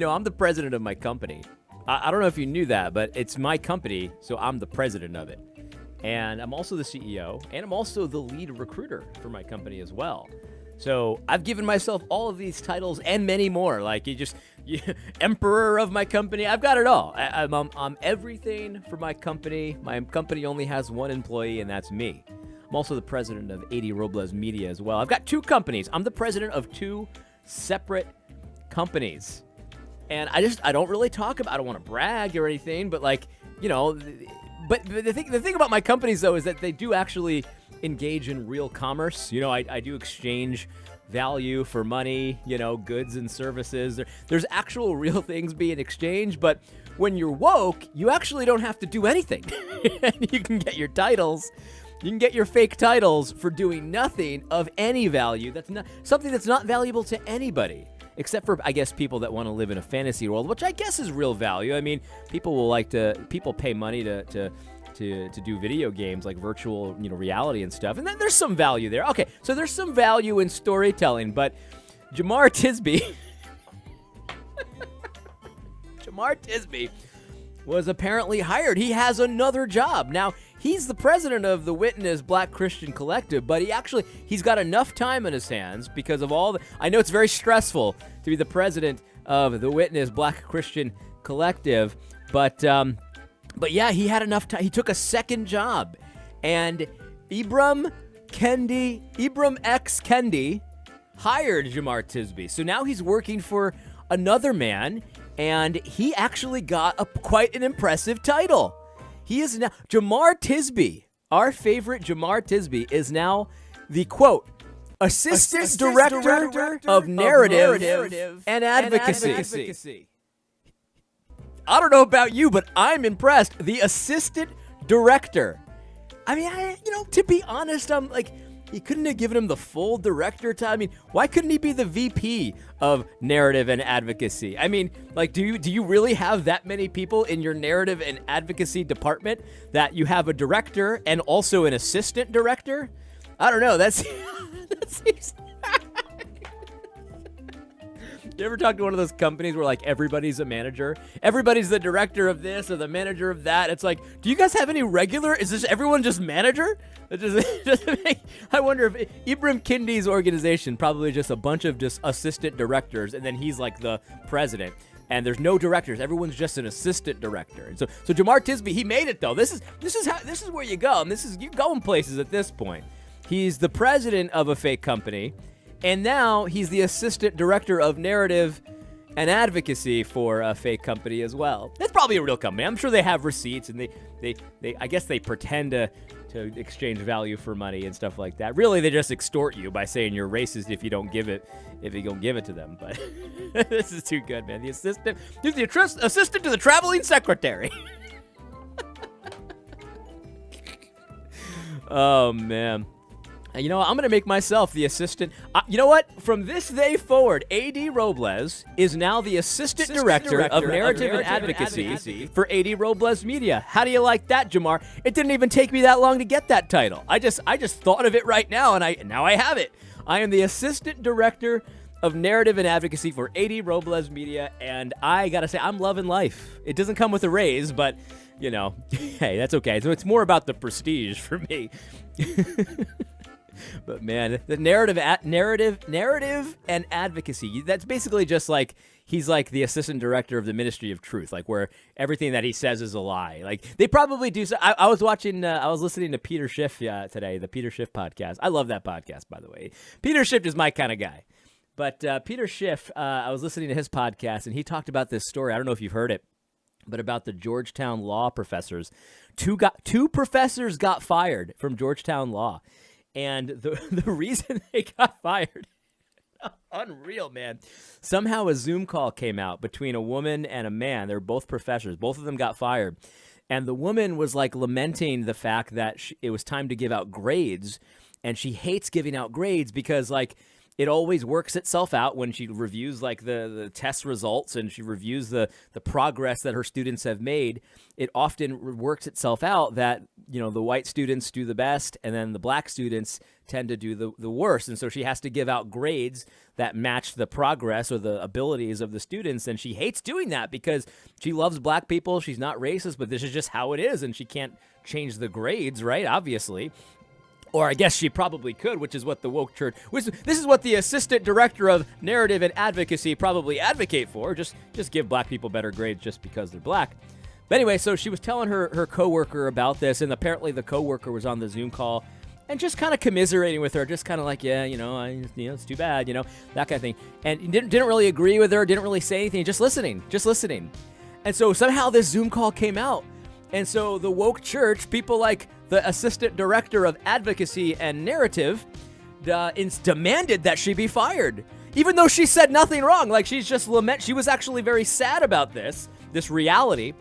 I'm the president of my company. I don't know if you knew that, but it's my company, so I'm the president of it. And I'm also the CEO, and I'm also the lead recruiter for my company as well. So I've given myself all of these titles and many more. Like emperor of my company. I've got it all. I'm everything for my company. My company only has one employee, and that's me. I'm also the president of 80 Robles Media as well. I've got two companies. I'm the president of two separate companies. And I don't really talk about, I don't want to brag or anything, but but the thing about my companies though is that they do actually engage in real commerce. I do exchange value for money, goods and services. There's actual real things being exchanged, but when you're woke, you actually don't have to do anything. You can get your titles. You can get your fake titles for doing nothing of any value. That's not something that's not valuable to anybody. Except for, I guess, people that want to live in a fantasy world, which I guess is real value. I mean, people pay money to do video games like virtual, reality and stuff. And then there's some value there. Okay, so there's some value in storytelling, but Jemar Tisby was apparently hired. He has another job. Now, he's the president of the Witness Black Christian Collective, but he's got enough time on his hands because of I know it's very stressful to be the president of the Witness Black Christian Collective, but yeah, he had enough time. He took a second job, and Ibram X. Kendi hired Jemar Tisby. So now he's working for another man, and he actually got quite an impressive title. He is now Jemar Tisby. Our favorite Jemar Tisby is now the quote assistant director of narrative and advocacy. I don't know about you, but I'm impressed. The assistant director. I mean, to be honest, I'm like, you couldn't have given him the full director title. I mean, why couldn't he be the VP of narrative and advocacy? I mean, like, do you really have that many people in your narrative and advocacy department that you have a director and also an assistant director? I don't know. That seems. You ever talk to one of those companies where like everybody's a manager? Everybody's the director of this or the manager of that. It's like, do you guys have any regular? Is this everyone just manager? I wonder if Ibram Kendi's organization probably just a bunch of just assistant directors, and then he's like the president. And there's no directors. Everyone's just an assistant director. And so Jemar Tisby, he made it though. This is where you go. And you going places at this point. He's the president of a fake company. And now he's the assistant director of narrative and advocacy for a fake company as well. That's probably a real company. I'm sure they have receipts, and they I guess they pretend to exchange value for money and stuff like that. Really, they just extort you by saying you're racist if you don't give it to them. But this is too good, man. He's the assistant to the traveling secretary. Oh man. I'm going to make myself the assistant. You know what? From this day forward, A.D. Robles is now the assistant director of narrative and advocacy for A.D. Robles Media. How do you like that, Jemar? It didn't even take me that long to get that title. I just thought of it right now, and now I have it. I am the assistant director of narrative and advocacy for A.D. Robles Media, and I got to say, I'm loving life. It doesn't come with a raise, but, hey, that's okay. So it's more about the prestige for me. But man, the narrative and advocacy, that's basically just like he's like the assistant director of the Ministry of Truth, like where everything that he says is a lie. Like they probably do. So I was listening to Peter Schiff today, the Peter Schiff podcast. I love that podcast, by the way. Peter Schiff is my kind of guy. But Peter Schiff, I was listening to his podcast, and he talked about this story. I don't know if you've heard it, but about the Georgetown law professors. Two professors got fired from Georgetown Law. And the reason they got fired, unreal, man. Somehow a Zoom call came out between a woman and a man. They're both professors. Both of them got fired. And the woman was like lamenting the fact that it was time to give out grades. And she hates giving out grades because like it always works itself out when she reviews like the test results and she reviews the progress that her students have made. It often works itself out that, you know, the white students do the best and then the black students tend to do the worst. And so she has to give out grades that match the progress or the abilities of the students. And she hates doing that because she loves black people. She's not racist, but this is just how it is. And she can't change the grades, right? Obviously. Or I guess she probably could, which is what the woke church, this is what the assistant director of narrative and advocacy probably advocate for. Just give black people better grades just because they're black. But anyway, so she was telling her coworker about this, and apparently the coworker was on the Zoom call and just kind of commiserating with her, just kind of like, yeah, it's too bad, that kind of thing. And didn't really agree with her, didn't really say anything, just listening. And so somehow this Zoom call came out. And so the woke church, people like the assistant director of advocacy and narrative, demanded that she be fired, even though she said nothing wrong. Like she was actually very sad about this reality.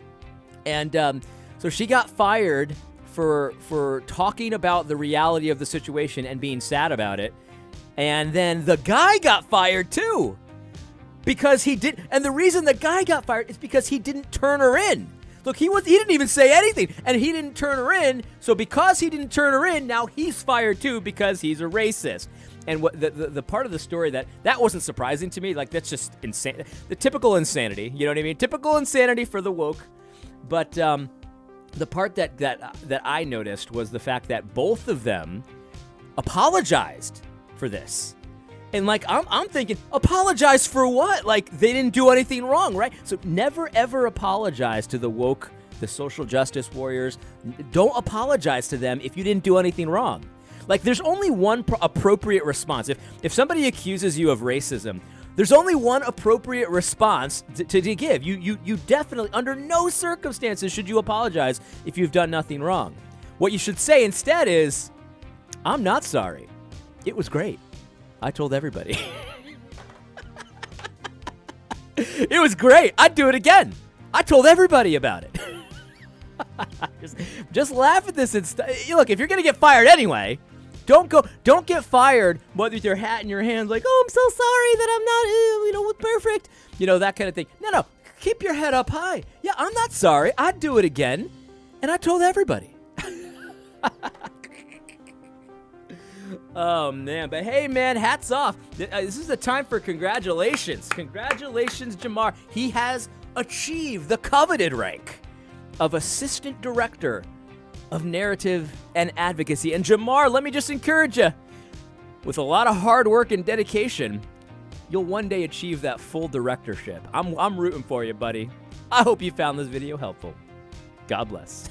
And so she got fired for talking about the reality of the situation and being sad about it. And then the guy got fired too, because he did. And the reason the guy got fired is because he didn't turn her in. Look, he didn't even say anything, and he didn't turn her in. So because he didn't turn her in, now he's fired too because he's a racist. And what the part of the story that wasn't surprising to me, like that's just insane, the typical insanity. You know what I mean? Typical insanity for the woke. But the part that I noticed was the fact that both of them apologized for this. And like, I'm thinking, apologize for what? Like, they didn't do anything wrong, right? So never, ever apologize to the woke, the social justice warriors. Don't apologize to them if you didn't do anything wrong. Like, there's only one appropriate response. If somebody accuses you of racism, there's only one appropriate response to give. You definitely, under no circumstances should you apologize if you've done nothing wrong. What you should say instead is, I'm not sorry. It was great. I told everybody. It was great. I'd do it again. I told everybody about it. just laugh at this. Look, if you're going to get fired anyway, don't get fired with your hat in your hands like, oh, I'm so sorry that I'm not, perfect. That kind of thing. No. Keep your head up high. Yeah, I'm not sorry. I'd do it again. And I told everybody. Oh, man. But hey, man, hats off. This is the time for congratulations. Congratulations, Jemar. He has achieved the coveted rank of Assistant Director of Narrative and Advocacy. And Jemar, let me just encourage you, with a lot of hard work and dedication, you'll one day achieve that full directorship. I'm rooting for you, buddy. I hope you found this video helpful. God bless.